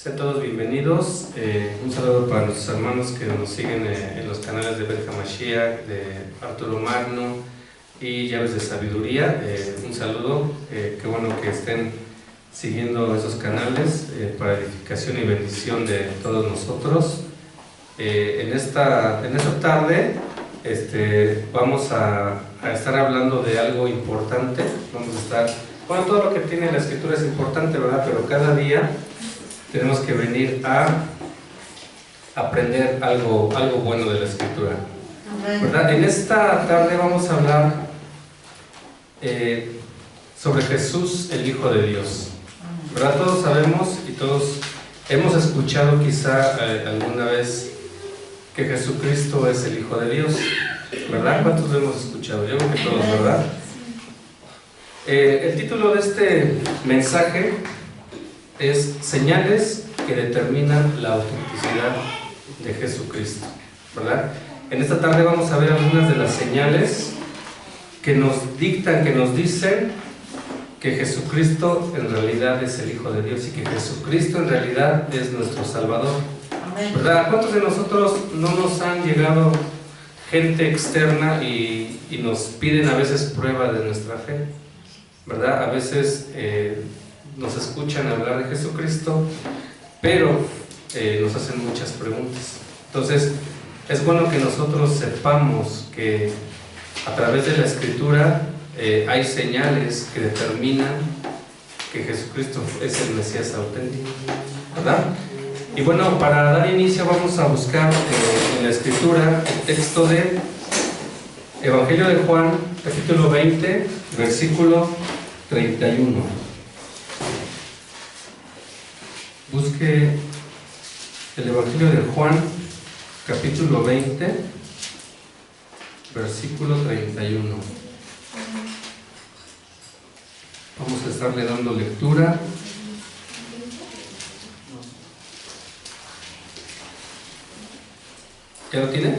Sean todos bienvenidos. Un saludo para nuestros hermanos que nos siguen en los canales de Bet HaMashiach, de Arturo Magno y Llaves de Sabiduría. Un saludo, qué bueno que estén siguiendo esos canales para edificación y bendición de todos nosotros. En esta tarde vamos a estar hablando de algo importante. Vamos a estar, bueno, todo lo que tiene la Escritura es importante, ¿verdad? Pero cada día tenemos que venir a aprender algo bueno de la Escritura, ¿verdad? En esta tarde vamos a hablar sobre Jesús, el Hijo de Dios, ¿verdad? Todos sabemos y todos hemos escuchado quizá alguna vez que Jesucristo es el Hijo de Dios, ¿verdad? ¿Cuántos lo hemos escuchado? Yo creo que todos, ¿verdad? El título de este mensaje es Señales que determinan la autenticidad de Jesucristo, ¿verdad? En esta tarde vamos a ver algunas de las señales que nos dictan, que nos dicen que Jesucristo en realidad es el Hijo de Dios y que Jesucristo en realidad es nuestro Salvador, ¿verdad? ¿Cuántos de nosotros no nos han llegado gente externa y nos piden a veces prueba de nuestra fe, ¿verdad? A veces nos escuchan hablar de Jesucristo, pero nos hacen muchas preguntas. Entonces, es bueno que nosotros sepamos que a través de la Escritura hay señales que determinan que Jesucristo es el Mesías auténtico, ¿verdad? Y bueno, para dar inicio vamos a buscar en la Escritura el texto de Evangelio de Juan, capítulo 20, versículo 31. Busque el Evangelio de Juan, capítulo 20, versículo 31. Vamos a estarle dando lectura. ¿Ya lo tiene?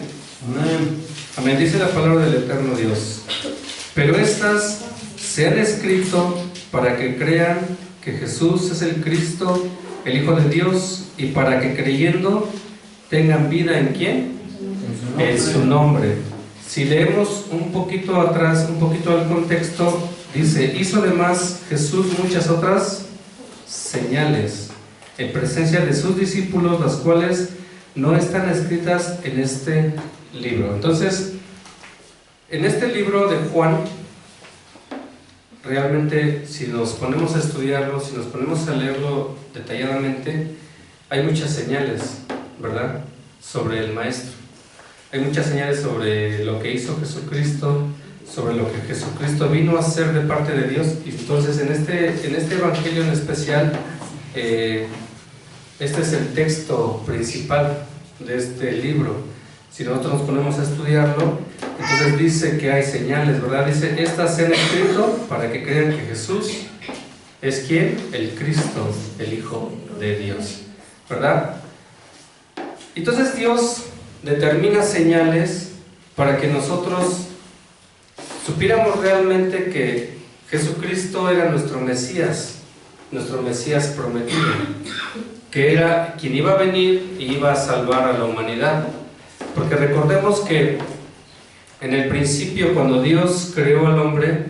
Amén. Amén. Dice la palabra del eterno Dios: pero estas se han escrito para que crean que Jesús es el Cristo, el Hijo de Dios, y para que creyendo tengan vida ¿en quién? En su nombre. Si leemos un poquito atrás, un poquito al contexto, dice: hizo además Jesús muchas otras señales en presencia de sus discípulos, las cuales no están escritas en este libro. Entonces, en este libro de Juan, realmente, si nos ponemos a estudiarlo, si nos ponemos a leerlo detalladamente, hay muchas señales, ¿verdad?, sobre el Maestro. Hay muchas señales sobre lo que hizo Jesucristo, sobre lo que Jesucristo vino a hacer de parte de Dios. Y entonces, en este evangelio en especial, este es el texto principal de este libro. Si nosotros nos ponemos a estudiarlo, entonces dice que hay señales, ¿verdad? Dice: estas se han escrito para que crean que Jesús es ¿quién? El Cristo, el Hijo de Dios, ¿verdad? Entonces Dios determina señales para que nosotros supiéramos realmente que Jesucristo era nuestro Mesías prometido, que era quien iba a venir y iba a salvar a la humanidad. Porque recordemos que en el principio, cuando Dios creó al hombre,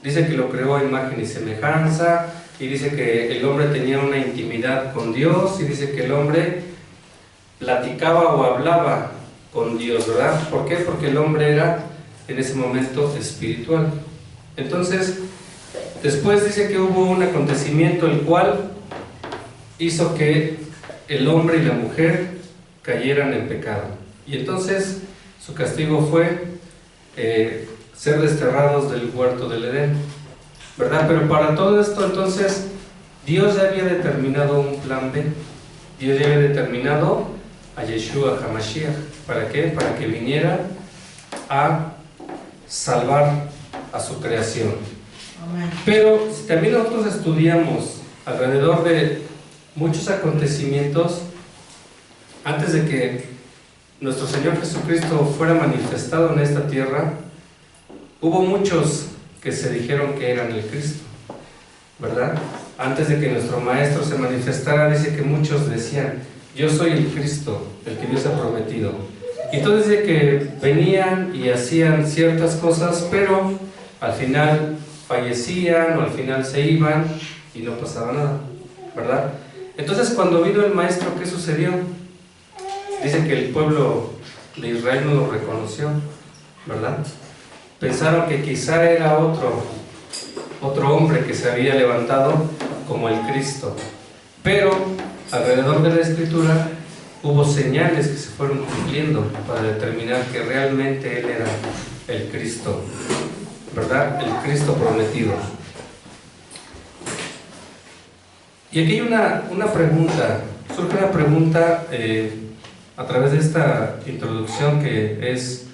dice que lo creó a imagen y semejanza, y dice que el hombre tenía una intimidad con Dios, y dice que el hombre platicaba o hablaba con Dios, ¿verdad? ¿Por qué? Porque el hombre era en ese momento espiritual. Entonces, después dice que hubo un acontecimiento el cual hizo que el hombre y la mujer cayeran en pecado. Y entonces su castigo fue ser desterrados del huerto del Edén, ¿verdad? Pero para todo esto, entonces, Dios ya había determinado un plan B. Dios ya había determinado a Yeshua HaMashiach. ¿Para qué? Para que viniera a salvar a su creación. Pero si también nosotros estudiamos alrededor de muchos acontecimientos antes de que nuestro Señor Jesucristo fuera manifestado en esta tierra, hubo muchos que se dijeron que eran el Cristo, ¿verdad? antes de que nuestro Maestro se manifestara, dice que muchos decían: yo soy el Cristo, el que Dios ha prometido. Y entonces dice que venían y hacían ciertas cosas, pero al final fallecían o al final se iban y no pasaba nada, ¿verdad? Entonces, cuando vino el Maestro, ¿qué sucedió? Dice que el pueblo de Israel no lo reconoció, ¿verdad? Pensaron que quizá era otro hombre que se había levantado como el Cristo. Pero alrededor de la Escritura hubo señales que se fueron cumpliendo para determinar que realmente Él era el Cristo, ¿verdad? El Cristo prometido. Y aquí hay una pregunta, surge una pregunta a través de esta introducción, que es: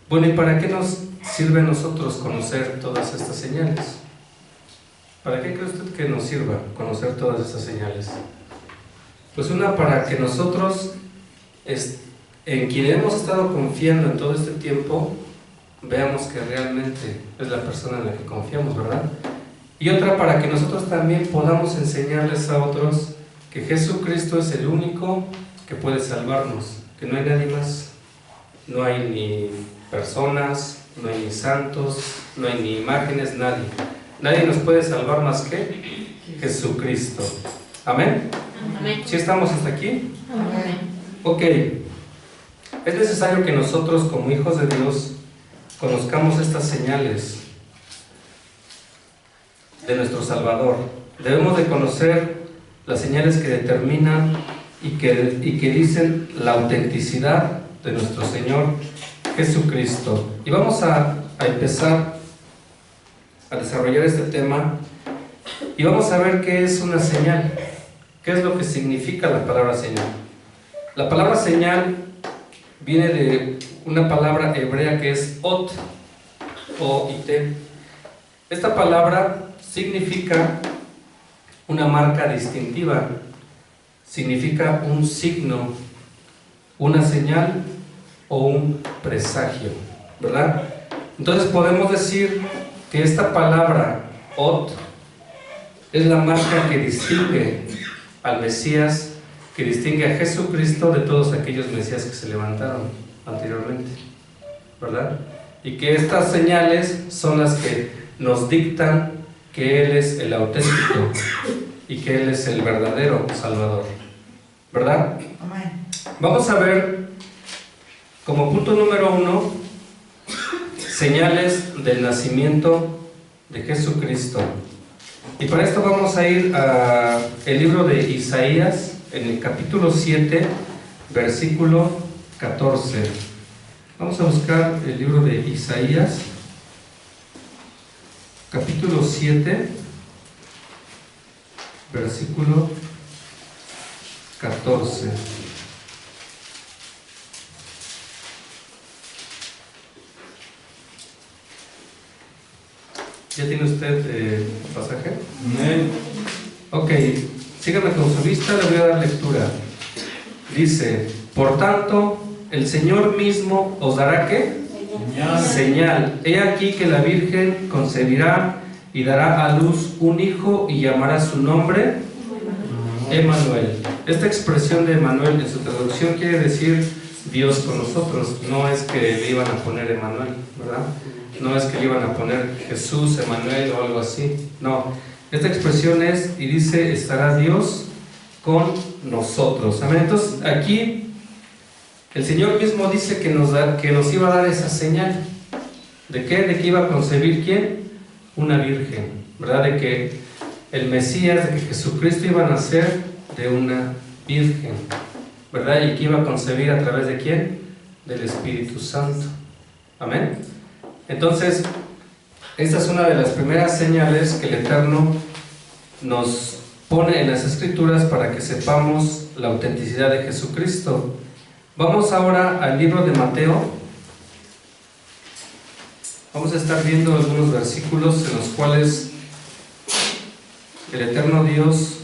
bueno, ¿y para qué nos sirve a nosotros conocer todas estas señales? ¿Para qué cree usted que nos sirva conocer todas estas señales? Pues para que nosotros, en quien hemos estado confiando en todo este tiempo, veamos que realmente es la persona en la que confiamos, ¿verdad? Y otra, para que nosotros también podamos enseñarles a otros que Jesucristo es el único que puede salvarnos, que no hay nadie más. No hay ni personas, no hay ni santos, no hay ni imágenes, nadie. Nadie nos puede salvar más que Jesucristo. ¿Amén? Amén. ¿Sí estamos hasta aquí? Amén. Ok. Es necesario que nosotros, como hijos de Dios, conozcamos estas señales de nuestro Salvador. Debemos de conocer las señales que determinan y que dicen la autenticidad de nuestro Señor Jesucristo. Y vamos a empezar a desarrollar este tema y vamos a ver qué es una señal, qué es lo que significa la palabra señal. La palabra señal viene de una palabra hebrea que es ot, O-I-T. Esta palabra significa una marca distintiva, significa un signo, una señal o un presagio, ¿verdad? Entonces podemos decir que esta palabra ot es la marca que distingue al Mesías, que distingue a Jesucristo de todos aquellos Mesías que se levantaron anteriormente, ¿verdad? Y que estas señales son las que nos dictan que Él es el auténtico y que Él es el verdadero Salvador, ¿verdad? Amén. Vamos a ver como punto número 1 señales del nacimiento de Jesucristo. Y para esto vamos a ir al libro de Isaías, en el capítulo 7, versículo 14. Vamos a buscar el libro de Isaías, capítulo 7, versículo 14. ¿Ya tiene usted el pasaje? Amén. Ok, sígame con su vista, le voy a dar lectura. Dice: por tanto, el Señor mismo os dará ¿qué? Señal. He aquí que la Virgen concebirá y dará a luz un hijo y llamará su nombre Emmanuel. Esta expresión de Emmanuel en su traducción quiere decir Dios con nosotros. No es que le iban a poner Emmanuel, ¿verdad? No es que le iban a poner Jesús, Emmanuel o algo así. No, esta expresión es, y dice, estará Dios con nosotros. Amén. Entonces aquí el Señor mismo dice que nos iba a dar esa señal. ¿De qué? De que iba a concebir ¿quién? Una virgen, ¿verdad? De que el Mesías, de que Jesucristo iba a nacer de una virgen, ¿verdad? Y que iba a concebir a través de ¿quién? Del Espíritu Santo. Amén. Entonces, esta es una de las primeras señales que el Eterno nos pone en las Escrituras para que sepamos la autenticidad de Jesucristo. Vamos ahora al libro de Mateo. Vamos a estar viendo algunos versículos en los cuales el Eterno Dios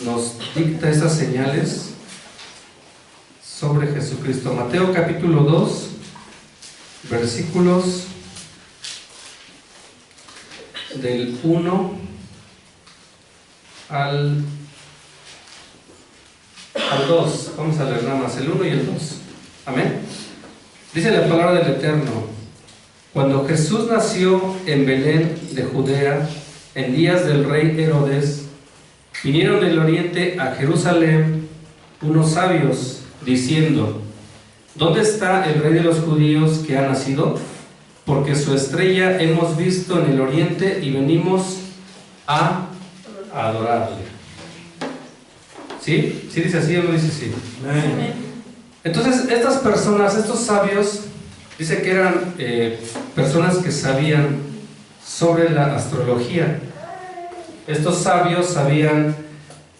nos dicta esas señales sobre Jesucristo. Mateo capítulo 2, versículos del 1 al 2. Vamos a leer nada más el 1 y el 2. Amén. Dice la palabra del Eterno: cuando Jesús nació en Belén de Judea, en días del rey Herodes, vinieron del oriente a Jerusalén unos sabios, diciendo: ¿dónde está el rey de los judíos que ha nacido? Porque su estrella hemos visto en el oriente y venimos a adorarle. ¿Sí? ¿Sí dice así o no dice así? Amén. Entonces, estas personas, estos sabios, dice que eran personas que sabían sobre la astrología. Estos sabios sabían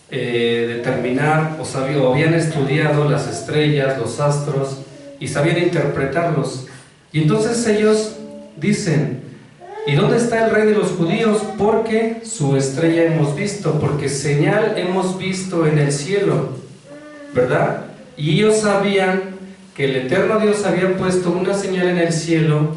determinar o habían estudiado las estrellas, los astros, y sabían interpretarlos. Y entonces ellos dicen: ¿y dónde está el rey de los judíos? Porque su estrella hemos visto, porque señal hemos visto en el cielo, ¿verdad? Y ellos sabían que el eterno Dios había puesto una señal en el cielo.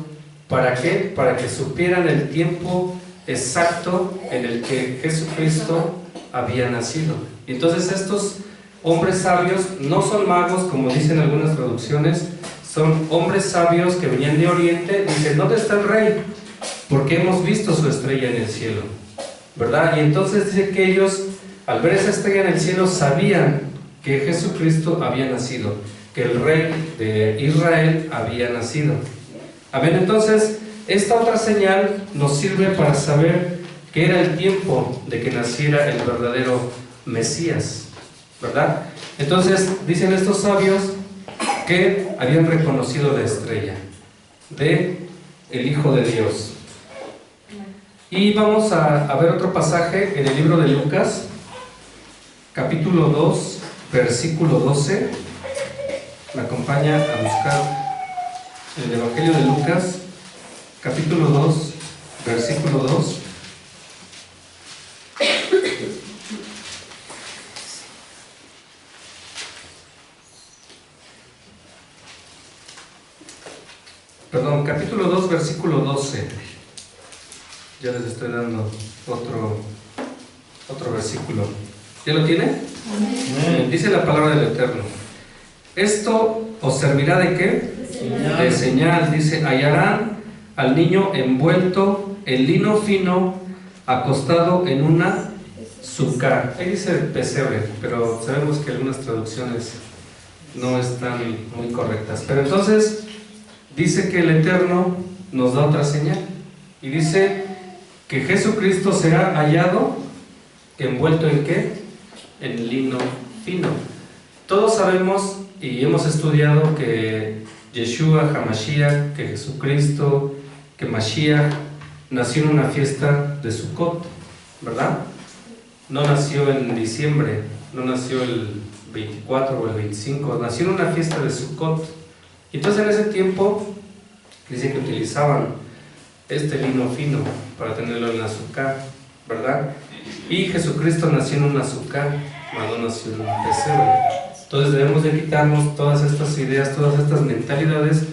¿Para qué? Para que supieran el tiempo exacto en el que Jesucristo había nacido. Y entonces estos hombres sabios no son magos, como dicen algunas traducciones, son hombres sabios que venían de oriente. Dicen: ¿dónde está el rey? Porque hemos visto su estrella en el cielo, ¿verdad? Y entonces dice que ellos, al ver esa estrella en el cielo, sabían que Jesucristo había nacido, que el rey de Israel había nacido. Amén. Entonces, esta otra señal nos sirve para saber que era el tiempo de que naciera el verdadero Mesías, ¿verdad? Entonces, dicen estos sabios que habían reconocido la estrella de el Hijo de Dios. Y vamos a ver otro pasaje en el libro de Lucas, capítulo 2, versículo 12. Me acompaña a buscar el Evangelio de Lucas, capítulo 2, versículo 2. Perdón, capítulo 2, versículo 12. Ya les estoy dando otro versículo. ¿Ya lo tiene? Amén. Dice la palabra del Eterno: esto os servirá ¿de qué? Señal. De señal. Dice: hallarán al niño envuelto en lino fino, acostado en una sucar. Ahí dice pesebre, pero sabemos que algunas traducciones no están muy correctas. Pero entonces dice que el Eterno nos da otra señal, y dice que Jesucristo será hallado envuelto ¿en qué? En lino fino. Todos sabemos y hemos estudiado que Yeshua HaMashiach, que Jesucristo, que Mashiach nació en una fiesta de Sukkot, ¿verdad? No nació en diciembre, no nació el 24 o el 25, nació en una fiesta de Sukkot. Entonces en ese tiempo dice que utilizaban este lino fino para tenerlo en la azúcar, ¿verdad? Y Jesucristo nació en un azúcar, no nació en un pesebre. Entonces debemos de quitarnos todas estas ideas, todas estas mentalidades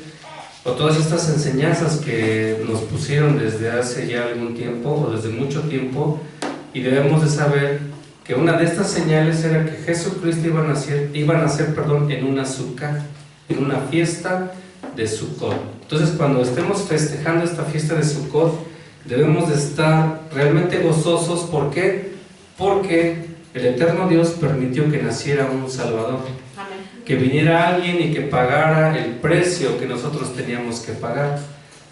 o todas estas enseñanzas que nos pusieron desde hace ya algún tiempo o desde mucho tiempo, y debemos de saber que una de estas señales era que Jesucristo iba a nacer en un azúcar, en una fiesta de Sukkot. Entonces, cuando estemos festejando esta fiesta de Sukkot, debemos de estar realmente gozosos. ¿Por qué? Porque el eterno Dios permitió que naciera un Salvador. Amén. Que viniera alguien y que pagara el precio que nosotros teníamos que pagar.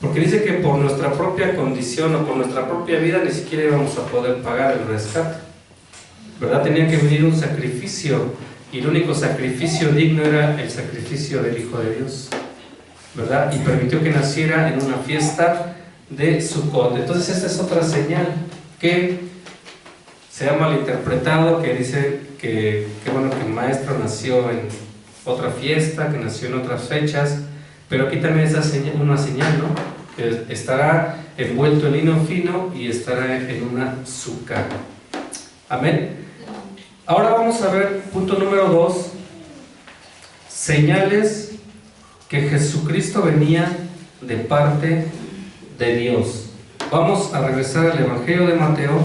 Porque dice que por nuestra propia condición o por nuestra propia vida ni siquiera íbamos a poder pagar el rescate, ¿verdad? Tenía que venir un sacrificio, y el único sacrificio digno era el sacrificio del Hijo de Dios, ¿verdad? Y permitió que naciera en una fiesta de Sukkot. Entonces esta es otra señal que se ha malinterpretado, que dice que bueno, que el maestro nació en otra fiesta, que nació en otras fechas, pero aquí también es una señal, ¿no? Que estará envuelto en lino fino y estará en una sukkah. Amén. Ahora vamos a ver punto número 2, señales que Jesucristo venía de parte de Dios. Vamos a regresar al Evangelio de Mateo,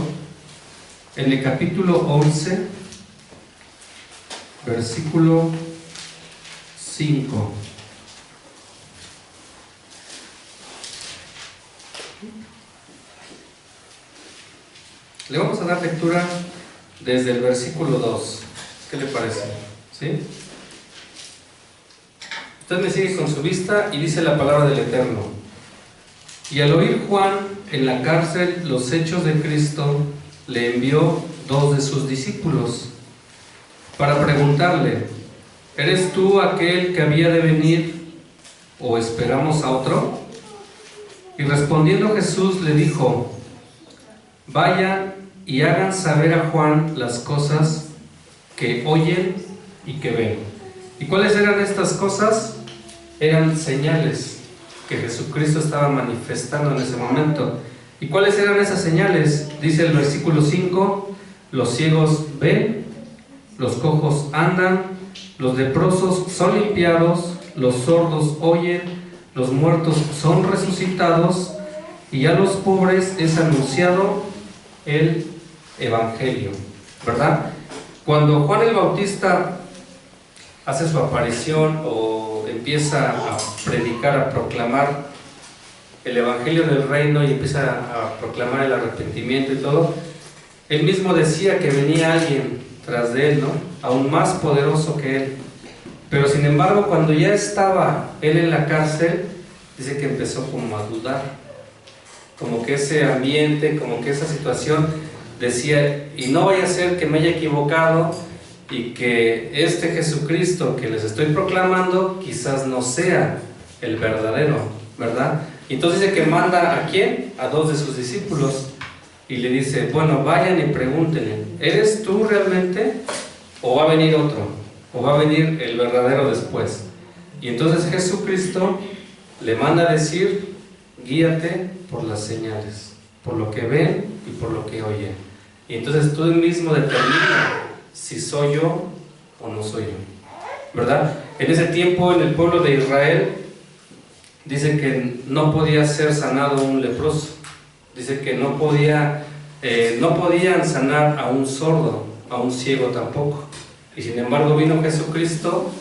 en el capítulo 11, versículo 5. Le vamos a dar lectura desde el versículo 2. ¿Qué le parece? ¿Sí? Usted me sigue con su vista y dice la palabra del Eterno. Y al oír Juan en la cárcel los hechos de Cristo, le envió 2 de sus discípulos para preguntarle: ¿eres tú aquel que había de venir o esperamos a otro? Y respondiendo Jesús le dijo: vayan y hagan saber a Juan las cosas que oyen y que ven. ¿Y cuáles eran estas cosas? Eran señales que Jesucristo estaba manifestando en ese momento. ¿Y cuáles eran esas señales? Dice el versículo 5: los ciegos ven, los cojos andan, los leprosos son limpiados, los sordos oyen, los muertos son resucitados, y a los pobres es anunciado el Evangelio, ¿verdad? Cuando Juan el Bautista hace su aparición o empieza a predicar, a proclamar el Evangelio del Reino y empieza a proclamar el arrepentimiento y todo, él mismo decía que venía alguien tras de él, ¿no? Aún más poderoso que él. Pero sin embargo, cuando ya estaba él en la cárcel, dice que empezó como a dudar, como que ese ambiente, como que esa situación, decía: y no vaya a ser que me haya equivocado y que este Jesucristo que les estoy proclamando quizás no sea el verdadero, ¿verdad? Entonces dice que manda ¿a quién? A 2 de sus discípulos y le dice: bueno, vayan y pregúntenle, ¿eres tú realmente o va a venir otro? ¿O va a venir el verdadero después? Y entonces Jesucristo le manda a decir: guíate por las señales, por lo que ven y por lo que oyen. Y entonces tú mismo determina si soy yo o no soy yo, ¿verdad? En ese tiempo, en el pueblo de Israel, dice que no podía ser sanado un leproso. Dice que no podían sanar a un sordo, a un ciego tampoco. Y sin embargo vino Jesucristo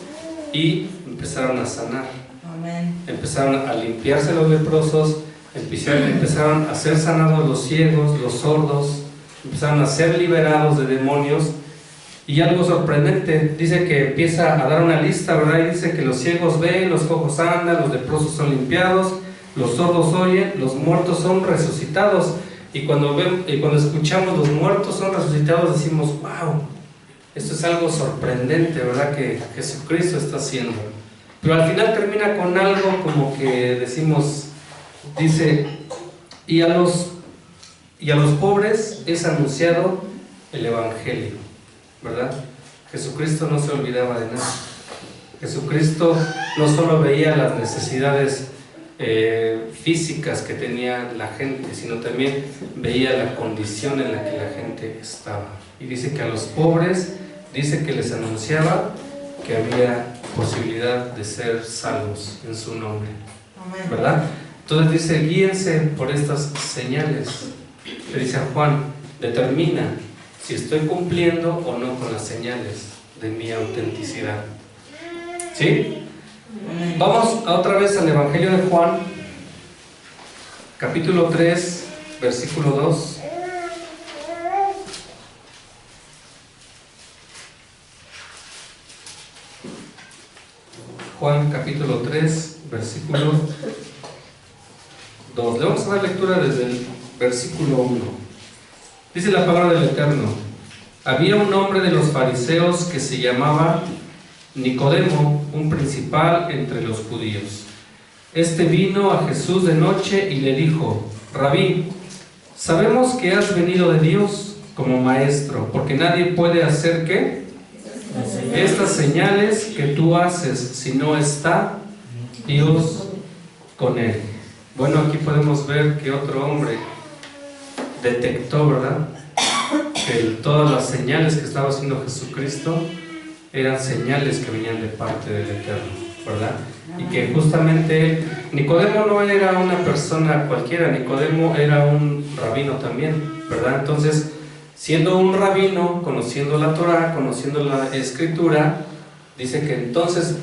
y empezaron a sanar. Amén. Empezaron a limpiarse los leprosos, empezaron a ser sanados los ciegos, los sordos, empezaron a ser liberados de demonios. Y algo sorprendente, dice que empieza a dar una lista, ¿verdad? Y dice que los ciegos ven, los cojos andan, los leprosos son limpiados, los sordos oyen, los muertos son resucitados. Y cuando escuchamos los muertos son resucitados, decimos: wow, esto es algo sorprendente, ¿verdad? Que Jesucristo está haciendo. Pero al final termina con algo como que decimos, dice: y a los pobres es anunciado el Evangelio, ¿verdad? Jesucristo no se olvidaba de nada. Jesucristo no solo veía las necesidades físicas que tenía la gente, sino también veía la condición en la que la gente estaba. Y dice que a los pobres, dice que les anunciaba que había posibilidad de ser salvos en su nombre, ¿verdad? Entonces dice: guíense por estas señales. Le dice a Juan: determina si estoy cumpliendo o no con las señales de mi autenticidad. ¿Sí? Vamos otra vez al Evangelio de Juan, capítulo 3, versículo 2. Juan capítulo 3, versículo 2. Le vamos a dar lectura desde el versículo 1. Dice la palabra del Eterno: había un hombre de los fariseos que se llamaba Nicodemo, un principal entre los judíos. Este vino a Jesús de noche y le dijo: Rabí, sabemos que has venido de Dios como maestro, porque nadie puede hacer ¿qué? Estas señales que tú haces si no está Dios con él. Bueno, aquí podemos ver que otro hombre detectó, ¿verdad?, que todas las señales que estaba haciendo Jesucristo eran señales que venían de parte del Eterno, ¿verdad? Y que justamente Nicodemo no era una persona cualquiera, Nicodemo era un rabino también, ¿verdad? Entonces, Siendo un rabino, conociendo la Torah, conociendo la Escritura, dice que entonces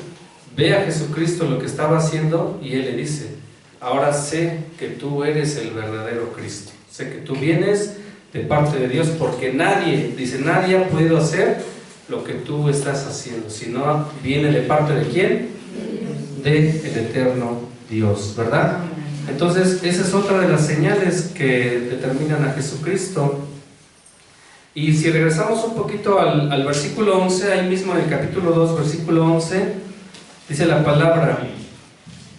ve a Jesucristo lo que estaba haciendo y él le dice: ahora sé que tú eres el verdadero Cristo, sé que tú vienes de parte de Dios, porque nadie, dice, nadie ha podido hacer lo que tú estás haciendo, sino viene de parte de ¿quién? De el eterno Dios, ¿verdad? Entonces esa es otra de las señales que determinan a Jesucristo. Y si regresamos un poquito al versículo 11, ahí mismo en el capítulo 2, versículo 11, dice la palabra: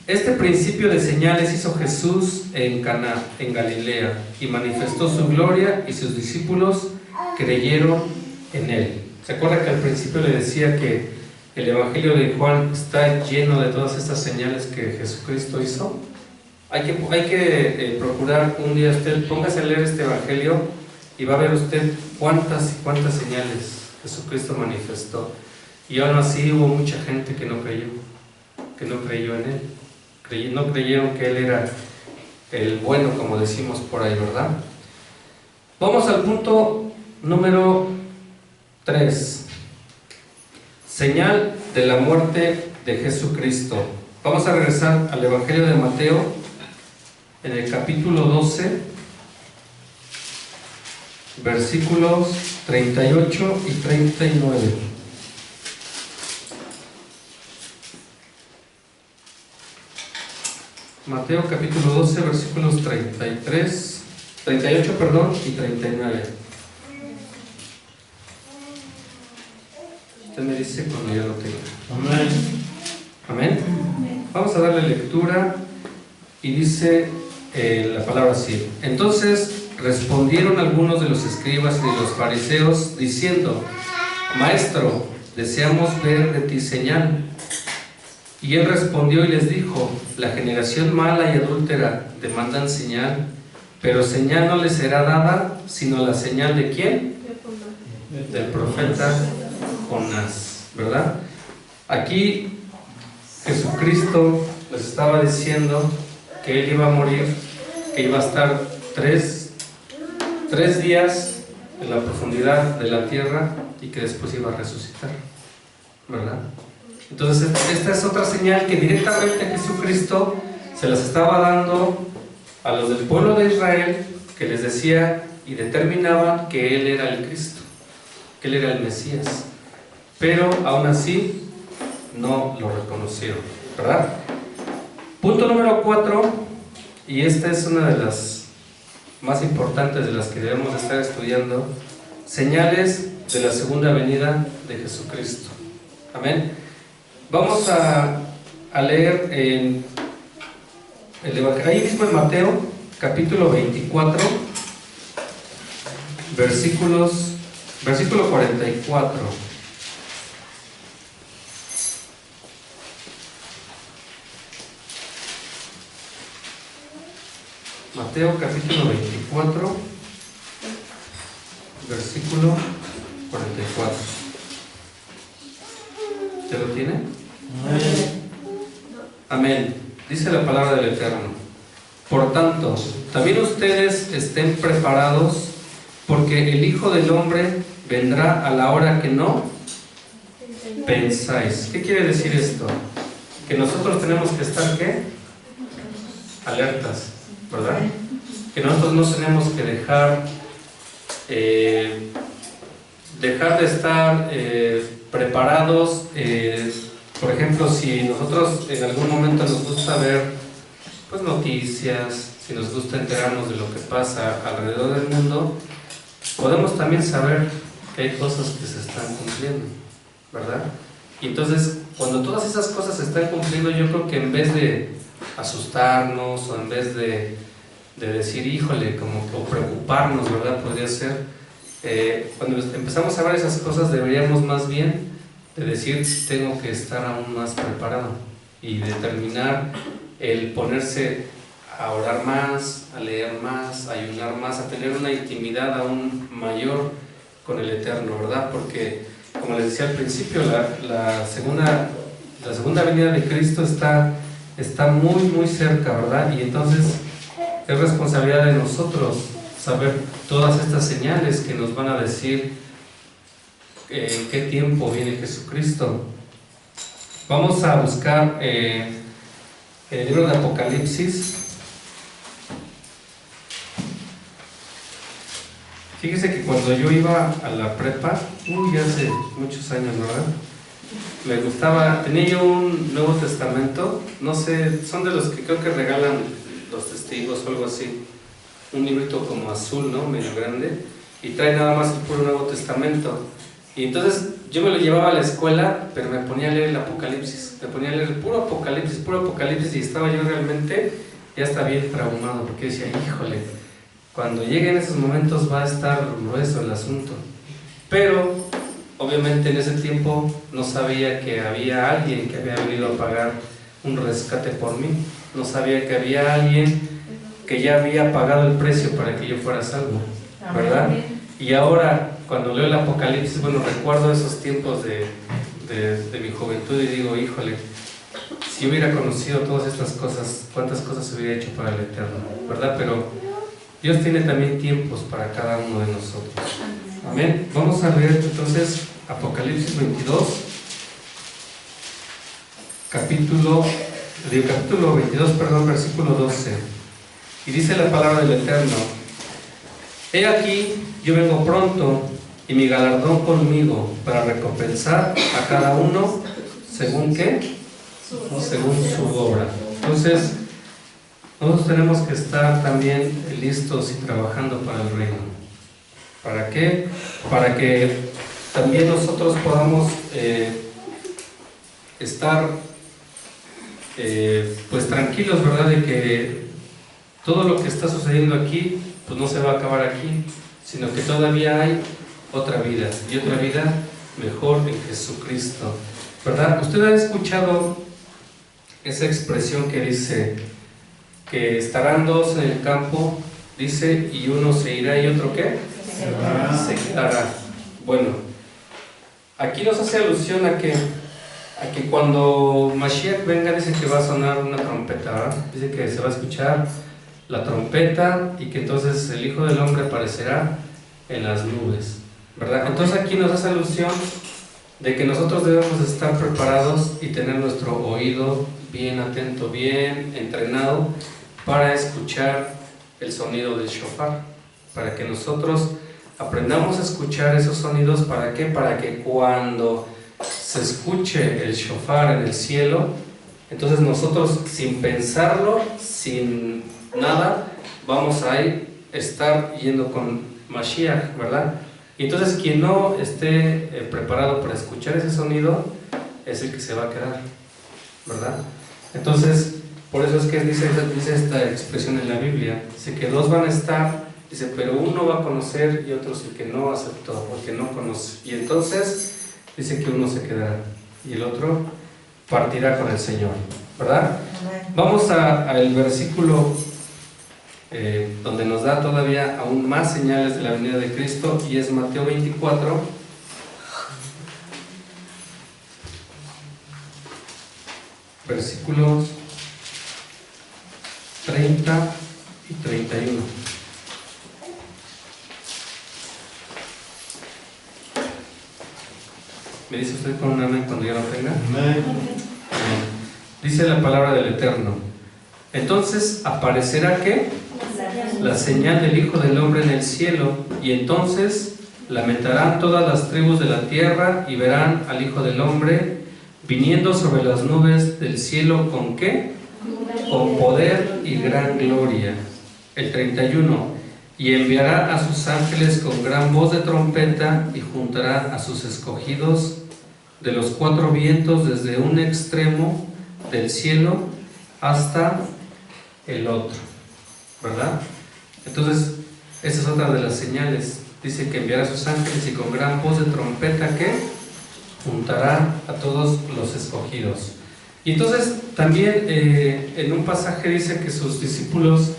este principio de señales hizo Jesús en Caná, en Galilea, y manifestó su gloria, y sus discípulos creyeron en él. ¿Se acuerda que al principio le decía que el Evangelio de Juan está lleno de todas estas señales que Jesucristo hizo? Hay que procurar un día, usted póngase a leer este Evangelio y va a ver usted cuántas y cuántas señales Jesucristo manifestó. Y aún así hubo mucha gente que no creyó en él. No creyeron que él era el bueno, como decimos por ahí, ¿verdad? Vamos al punto número 3. Señal de la muerte de Jesucristo. Vamos a regresar al Evangelio de Mateo, en el capítulo 12, versículos 38 y 39. Mateo capítulo 12, versículos 38 y 39. Usted me dice cuando ya lo tenga. Amén. Amén. Vamos a darle lectura y dice la palabra así: entonces respondieron algunos de los escribas y de los fariseos diciendo: Maestro, deseamos ver de ti señal. Y él respondió y les dijo: la generación mala y adúltera demandan señal, pero señal no les será dada, sino la señal de ¿quién? Del profeta Jonás, ¿verdad? Aquí Jesucristo les estaba diciendo que él iba a morir, que iba a estar tres días en la profundidad de la tierra y que después iba a resucitar, ¿verdad? Entonces esta es otra señal que directamente Jesucristo se las estaba dando a los del pueblo de Israel, que les decía y determinaban que él era el Cristo, que él era el Mesías, pero aún así no lo reconocieron, ¿verdad? Punto número 4, y esta es una de las más importantes de las que debemos estar estudiando: señales de la segunda venida de Jesucristo. Amén. Vamos a leer en el Evangelio, ahí mismo en Mateo, capítulo 24, versículo 44. Mateo capítulo 24, versículo 44. ¿Usted lo tiene? Amén. Amén. Dice la palabra del Eterno: por tanto, también ustedes estén preparados, porque el Hijo del Hombre vendrá a la hora que no pensáis. ¿Qué quiere decir esto? Que nosotros tenemos que estar, ¿qué? Alertas, ¿verdad? Que nosotros no tenemos que dejar de estar preparados. Por ejemplo, si nosotros en algún momento nos gusta ver pues noticias, si nos gusta enterarnos de lo que pasa alrededor del mundo, podemos también saber que hay cosas que se están cumpliendo, ¿verdad? Y entonces, cuando todas esas cosas se están cumpliendo, yo creo que en vez de asustarnos o en vez de decir, híjole, o preocuparnos, ¿verdad? Podría ser, cuando empezamos a ver esas cosas, deberíamos más bien de decir, tengo que estar aún más preparado, y determinar el ponerse a orar más, a leer más, a ayunar más, a tener una intimidad aún mayor con el Eterno, ¿verdad? Porque, como les decía al principio, la segunda venida de Cristo está muy, muy cerca, ¿verdad? Y entonces es responsabilidad de nosotros saber todas estas señales que nos van a decir en qué tiempo viene Jesucristo. Vamos a buscar el libro de Apocalipsis. Fíjese que cuando yo iba a la prepa, hace muchos años, ¿verdad? Me gustaba, tenía yo un Nuevo Testamento, no sé, son de los que creo que regalan los testigos o algo así, un librito como azul, ¿no? Medio grande, y trae nada más el puro Nuevo Testamento. Y entonces yo me lo llevaba a la escuela, pero me ponía a leer el Apocalipsis, me ponía a leer el puro Apocalipsis, y estaba yo realmente ya está bien traumado, porque decía, híjole, cuando lleguen esos momentos va a estar grueso el asunto. Pero obviamente en ese tiempo no sabía que había alguien que había venido a pagar un rescate por mí, no sabía que había alguien que ya había pagado el precio para que yo fuera salvo, ¿verdad? Y ahora cuando leo el Apocalipsis, bueno, recuerdo esos tiempos de mi juventud y digo, híjole, si hubiera conocido todas estas cosas, cuántas cosas hubiera hecho para el Eterno, ¿verdad? Pero Dios tiene también tiempos para cada uno de nosotros. Amén. Vamos a leer entonces Apocalipsis 22, capítulo 22, versículo 12. Y dice la palabra del Eterno: He aquí, yo vengo pronto, y mi galardón conmigo, para recompensar a cada uno según ¿qué? Según su obra. Entonces, nosotros tenemos que estar también listos y trabajando para el reino. ¿Para qué? Para que también nosotros podamos estar pues tranquilos, ¿verdad? De que todo lo que está sucediendo aquí pues no se va a acabar aquí, sino que todavía hay otra vida, y otra vida mejor en Jesucristo, ¿verdad? Usted ha escuchado esa expresión que dice que estarán dos en el campo, dice, y uno se irá y otro ¿qué? Se quedará. Bueno, aquí nos hace alusión a que cuando Mashiach venga, dice que va a sonar una trompeta, ¿verdad? Dice que se va a escuchar la trompeta y que entonces el Hijo del Hombre aparecerá en las nubes, ¿verdad? Entonces aquí nos hace alusión de que nosotros debemos estar preparados y tener nuestro oído bien atento, bien entrenado para escuchar el sonido del shofar, para que nosotros aprendamos a escuchar esos sonidos. ¿Para qué? Para que cuando se escuche el shofar en el cielo, entonces nosotros sin pensarlo, sin nada, vamos a estar yendo con Mashiach, ¿verdad? Y entonces quien no esté preparado para escuchar ese sonido es el que se va a quedar, ¿verdad? Entonces, por eso es que dice esta expresión en la Biblia, dice que dos van a estar, dice, pero uno va a conocer y otro es el que no aceptó, o el que no conoce. Y entonces dice que uno se quedará y el otro partirá con el Señor, ¿verdad? Vamos al versículo donde nos da todavía aún más señales de la venida de Cristo, y es Mateo 24, versículos 30 y 31. ¿Me dice usted con un amén cuando ya lo tenga? Amén. Dice la palabra del Eterno: Entonces aparecerá ¿qué? La señal del Hijo del Hombre en el cielo, y entonces lamentarán todas las tribus de la tierra y verán al Hijo del Hombre viniendo sobre las nubes del cielo ¿con qué? Con poder y gran gloria. El 31: Y enviará a sus ángeles con gran voz de trompeta, y juntará a sus escogidos de los cuatro vientos desde un extremo del cielo hasta el otro, ¿verdad? Entonces, esa es otra de las señales. Dice que enviará a sus ángeles y con gran voz de trompeta que juntará a todos los escogidos. Y entonces también en un pasaje dice que sus discípulos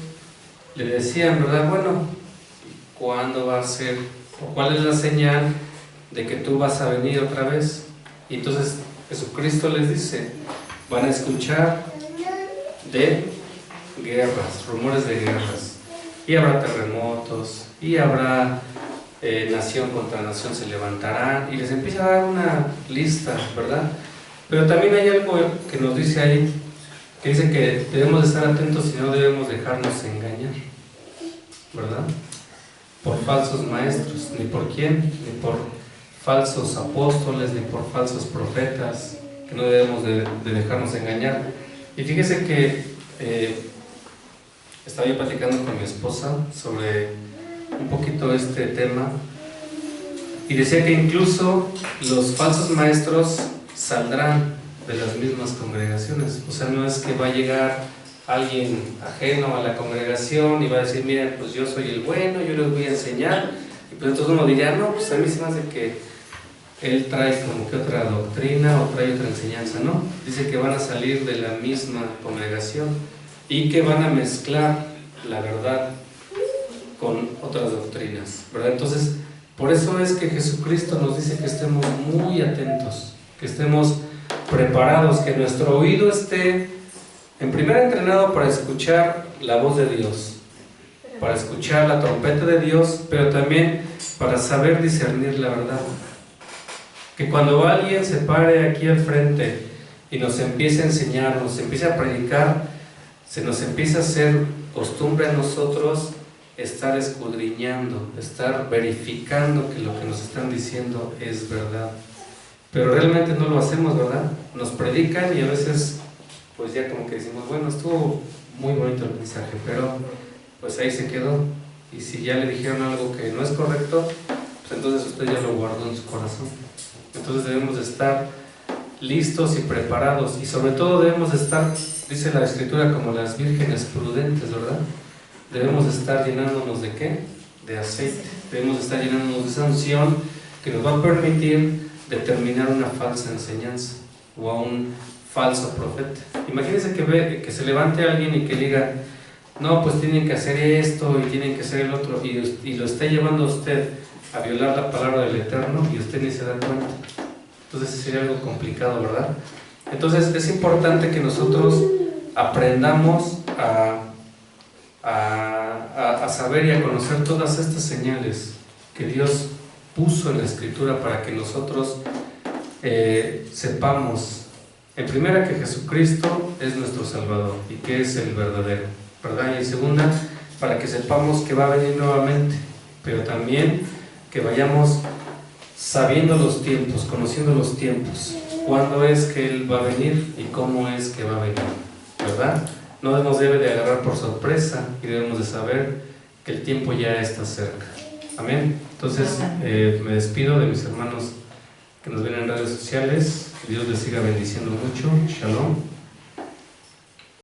le decían, ¿verdad? Bueno, ¿cuándo va a ser? ¿O cuál es la señal de que tú vas a venir otra vez? Y entonces Jesucristo les dice, van a escuchar de guerras, rumores de guerras. y habrá terremotos, y habrá nación contra nación se levantarán, y les empieza a dar una lista, ¿verdad? Pero también hay algo que nos dice ahí, que dice que debemos de estar atentos y no debemos dejarnos engañar, ¿verdad? Por falsos maestros, ni por quién, ni por falsos apóstoles, ni por falsos profetas, que no debemos de dejarnos engañar. Y fíjese que estaba yo platicando con mi esposa sobre un poquito este tema, y decía que incluso los falsos maestros saldrán de las mismas congregaciones. O sea, no es que va a llegar alguien ajeno a la congregación y va a decir, miren, pues yo soy el bueno, yo les voy a enseñar, y pues entonces uno diría, no, pues a mí se me hace que él trae como que otra doctrina o trae otra enseñanza. No, dice que van a salir de la misma congregación y que van a mezclar la verdad con otras doctrinas, ¿verdad? Entonces, por eso es que Jesucristo nos dice que estemos muy atentos, que estemos preparados, que nuestro oído esté en primer entrenado para escuchar la voz de Dios, para escuchar la trompeta de Dios, pero también para saber discernir la verdad. Que cuando alguien se pare aquí al frente y nos empiece a enseñar, nos empiece a predicar, se nos empieza a hacer costumbre a nosotros estar escudriñando, estar verificando que lo que nos están diciendo es verdad. Pero realmente no lo hacemos, ¿verdad? Nos predican y a veces pues ya como que decimos, bueno, estuvo muy bonito el mensaje, pero pues ahí se quedó. Y si ya le dijeron algo que no es correcto, pues entonces usted ya lo guardó en su corazón. Entonces debemos de estar listos y preparados, y sobre todo debemos de estar, dice la Escritura, como las vírgenes prudentes, ¿verdad? Debemos de estar llenándonos ¿de qué? De aceite. Debemos de estar llenándonos de esa unción que nos va a permitir determinar una falsa enseñanza o a un falso profeta. Imagínense que se levante alguien y que diga, no, pues tienen que hacer esto y tienen que hacer el otro, y lo esté llevando a usted a violar la palabra del Eterno y usted ni se da cuenta. Entonces sería algo complicado, ¿verdad? Entonces es importante que nosotros aprendamos a saber y a conocer todas estas señales que Dios puso en la Escritura para que nosotros sepamos, en primera, que Jesucristo es nuestro Salvador y que es el verdadero, ¿verdad? Y en segunda, para que sepamos que va a venir nuevamente, pero también que vayamos sabiendo los tiempos, conociendo los tiempos, cuándo es que Él va a venir y cómo es que va a venir, ¿verdad? No nos debe de agarrar por sorpresa y debemos de saber que el tiempo ya está cerca. Amén. Entonces me despido de mis hermanos que nos ven en redes sociales. Que Dios les siga bendiciendo mucho. Shalom.